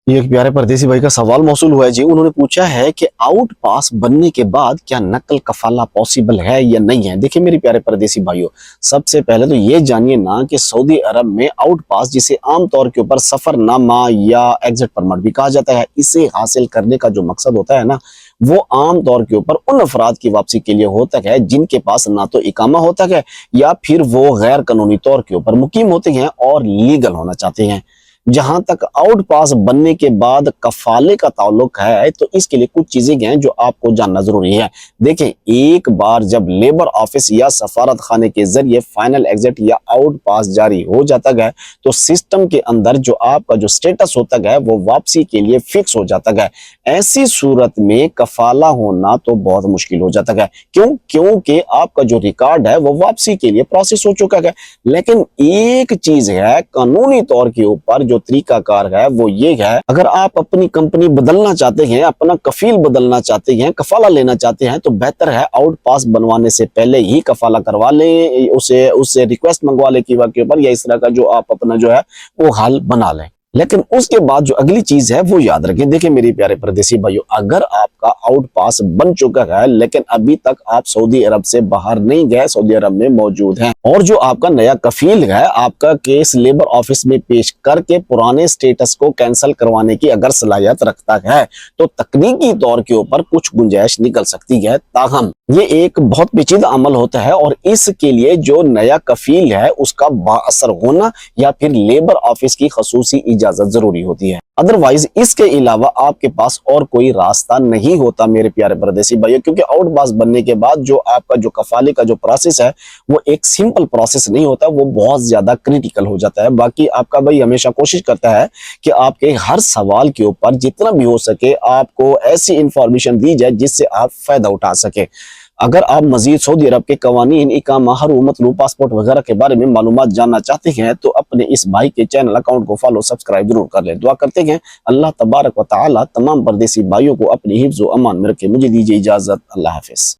ये एक प्यारे परदेसी भाई का सवाल मौसूल हुआ है जी। उन्होंने पूछा है कि आउट पास बनने के बाद क्या नकल कफाला पॉसिबल है या नहीं है। देखिए मेरे प्यारे परदेसी भाइयों, सबसे पहले तो ये जानिए ना कि सऊदी अरब में आउट पास, जिसे आमतौर के ऊपर सफरनामा या एग्जिट परमिट भी कहा जाता है, इसे हासिल करने का जो मकसद होता है ना, वो आम तौर के ऊपर उन अफराद की वापसी के लिए होता है जिनके पास ना तो इकामा होता है या फिर वो गैर कानूनी तौर के ऊपर मुकीम होते हैं और लीगल होना चाहते हैं। जहां तक आउट पास बनने के बाद कफाले का ताल्लुक है, तो इसके लिए कुछ चीजें हैं जो आपको जानना जरूरी है। देखिए, एक बार जब लेबर ऑफिस या सफारत खाने के जरिए फाइनल एग्जिट या आउट पास जारी हो जाता है, तो सिस्टम के अंदर जो आपका जो स्टेटस होता है वो वापसी के लिए फिक्स हो जाता है। ऐसी सूरत में कफाला होना तो बहुत मुश्किल हो जाता है। क्यों? क्योंकि आपका जो रिकॉर्ड है वो वापसी के लिए प्रोसेस हो चुका है। लेकिन एक चीज है, कानूनी तौर के ऊपर जो तरीका कार है वो ये है, अगर आप अपनी कंपनी बदलना चाहते हैं, अपना कफील बदलना चाहते हैं, कफाला लेना चाहते हैं, तो बेहतर है आउट पास बनवाने से पहले ही कफाला करवा लें, उससे रिक्वेस्ट मंगवा लें के ऊपर, या इस तरह का जो आप अपना जो है वो हाल बना लें। लेकिन उसके बाद जो अगली चीज है वो याद रखें। देखिए मेरे प्यारे परदेसी भाइयों, अगर आपका आउट पास बन चुका है लेकिन अभी तक आप सऊदी अरब से बाहर नहीं गए, सऊदी अरब में मौजूद हैं, और जो आपका नया कफील है आपका केस लेबर ऑफिस में पेश करके पुराने स्टेटस को कैंसिल करवाने की अगर सलाहियत रखता है, तो तकनीकी तौर के ऊपर कुछ गुंजाइश निकल सकती है। ताहम ये एक बहुत पेचीदा अमल होता है और इसके लिए जो नया कफील है उसका बाअसर होना या फिर लेबर ऑफिस की खसूसी इजाजत जरूरी होती है। अदरवाइज इसके अलावा आपके पास और कोई रास्ता नहीं होता मेरे प्यारे परदेसी भाइयों, क्योंकि आउट पास बनने के बाद जो आपका जो कफाले का जो प्रोसेस है वो एक सिंपल प्रोसेस नहीं होता, वो बहुत ज्यादा क्रिटिकल हो जाता है। बाकी आपका भाई हमेशा कोशिश करता है कि आपके हर सवाल के ऊपर जितना भी हो सके आपको ऐसी इंफॉर्मेशन दी जाए जिससे आप फायदा उठा सके। अगर आप मजीद सऊदी अरब के कवानीन, इकामा, हरू, मतलू, पासपोर्ट वगैरह के बारे में मालूमात जानना चाहते हैं तो अपने इस भाई के चैनल अकाउंट को फॉलो सब्सक्राइब जरूर कर लें। दुआ करते हैं अल्लाह तबारक व तआला तमाम परदेसी भाइयों को अपनी हिफ्ज़ व अमान में रखे। मुझे दीजिए इजाजत। अल्लाह हाफिज।